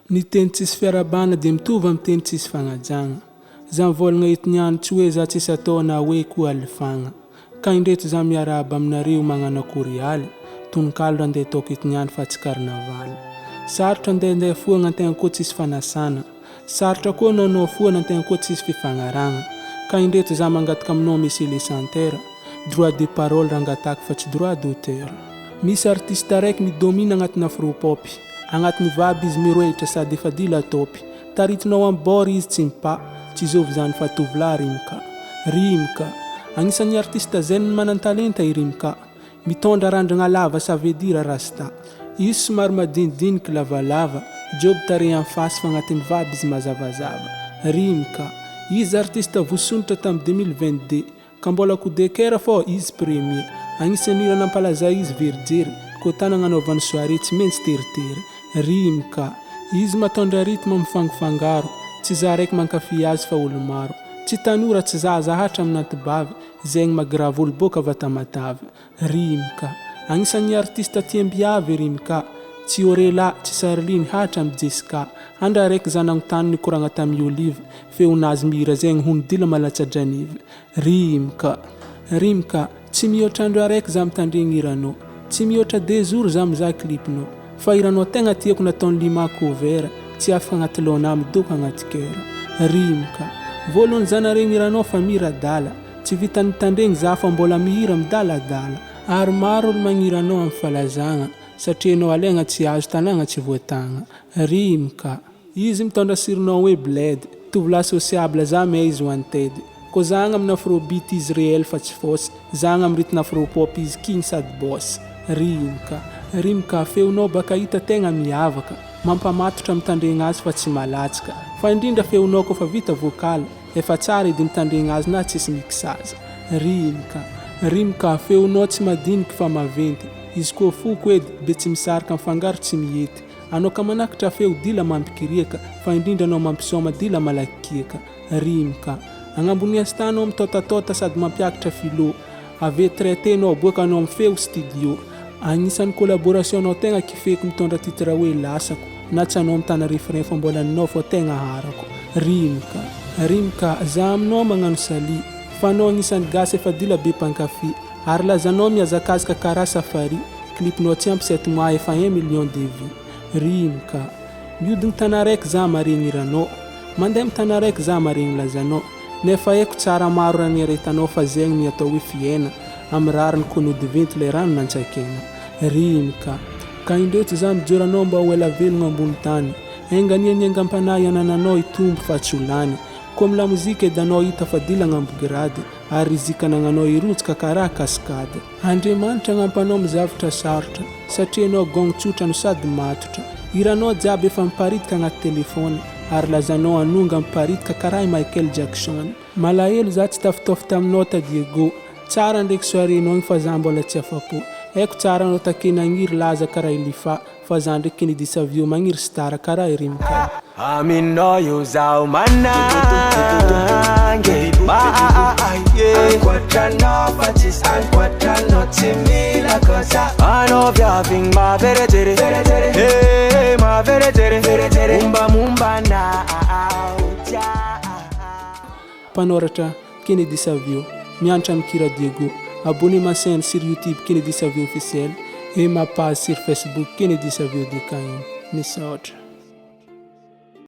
Ny teny tsisy fiarabana dia mitovy amin'ny teny tsisy fagnajana. Za mivolagna eto niany tsy hoe za tsisy atao na hoe koa alifagna. Ka indreto za miarahaba aminareo magnano akory aly, tononkalo andeha ataoko eto niany fa tsy karnavaly. Sarotra andeha foana an-tegna koa tsisy fanasana. Sarotra koa nanao foana an-tegna koa tsisy fifanaragna. Ka indreto za mangataka aminao monsieur le chanteur, droit de parole rangataka fa tsy droit d'auteur. Misy artiste araiky midomina agnatina afro-pop. Agnatiny vaby izy mirohitra sady efa dila topy. Taritinao amin'ny bord izy tsy mpa, tsy zovy zany fa tovolahy rimka. Rimka, agnisan'ny artiste zen manan-talenta i rimka. Mitondra randragna lava ça veut dire rasta. Izy somary madinidinika lavalava, job tare en face fa agnatiny vaby izy mazavazava. Rimka, izy artiste voasonitra tamin'ny 2022, ka mbola kodekera fô izy premier. Agnisan'ny hira nampalaza izy verijery, ko tana anaovany soirée tsy maintsy teritery. Rimka, izy matondra rythme mifangafangaro, tsy za raiky mankafy azy fa olo maro. Tsy tanora tsy zahatra amin'ny antibavy, zegny magrava olo boka vatamatavy. Rimka, agnisan'ny artiste tiambiavy rimka, tsy orela, tsy sarliny hatra amin'ny Jessica. Andra raiky zanagnontany nikoragna tamin'ny Olive, feonazy mira zegny honodila malatsa-dranive. Rimka, rimka, tsy mihoatra andro araiky za mitandregny hiranao, tsy mihoatra 2 jours za mizaha clipnao. Fa hiranao tegna tiako nataony lima cover, tsy afaka agnaty lona midoko agnaty cœur. Rimka, voalohany zanaregny hiranao fa mira-dala, tsy vita nitandregny za fa mbola mihira midaladala. Ary maro olo magniranao amin'ny falazagna, satria anao alaigna tsy azo tanagna tsy voatagna. Rimka, izy mitondra sironao hoe bled, tovolahy sociable za mais izy wanted. Ko zagna amin'ny afrobeat izy réel fa tsy fausse, zagna amin'ny rythme afropop izy king sady boss. Rimka, rimka feonao baka hita tegna miavaka, mampamatotra mitandregna azy fa tsy malatsaka. Fa indrindra feonao koa fa vita vocal, efa tsara edy mitandregna azy na tsisy mixage. Rimka, rimka feonao tsy madinika fa maventy, izy koa foko edy be tsy misarika mifangaro tsy mihety. Anao ka manakitra feo dila mampikiriaka, fa indrindra anao mampisoma dila malakikiaka. Rimka, agnambony astanao mitotatota sady mampiakatra filo, ave traitenao boaka anao mifeo studio. Agnisan'ny collaboration anao tegna kifeko mitondra titre hoe lasako, na tsy anao mitana refrain fa mbola ninao fa tegna harako. Rimka, rimka za aminao magnano sali, fa anao agnisan'ny gasy efa dila be mpankafy, ary lazanao miazakazaka karaha safari, clipnao tsy ampy 7 mois efa 1 million de vues. Rimka, mihodigny tana raiky za maregny hiranao, mandeha amin'ny tana raiky za maregny lazanao, nefa haiko tsara maro raha nieretanao fa zegny ny atao hoe fiaina, amin'ny rariny konody venty le rano nantsakena. Rimka, ka indreto za mijoranao mba ho ela velogna ambony tany, engania ny angampanahy anananao itombo fa tsy olany, comme la musique edanao hita fa dila agnambogrady, ary rizika nagnanao irotsaka karaha kaskady. Andriamanitra agnampanao mizavatra sarotra, satria anao gong tsotra no sady matotra. Hiranao jiaby efa miparitika agnaty telefona, ary lazanao anonga miparitika karaha i Michael Jackson. Malahelo za tsy tafitofy taminao ta Diego, tsara ndraiky soirénao fa za mbola tsy afapo. Eko tsara anao takena agniry laza karaha ilifa, fa za ndraiky Kennedy Savio magniry star karaha rimka. Aminao io zaho manange ankoatranao fa tsisy ankoatranao tsy mila kosa. Anao viavigny maveretere maveretere mombamombana Panoratra Kennedy Savio, mianatra mikira Diego. Abonnez ma chaîne sur YouTube Kennedy Savio officiel et ma page sur Facebook Kennedy Savio de Caen. Misaotra.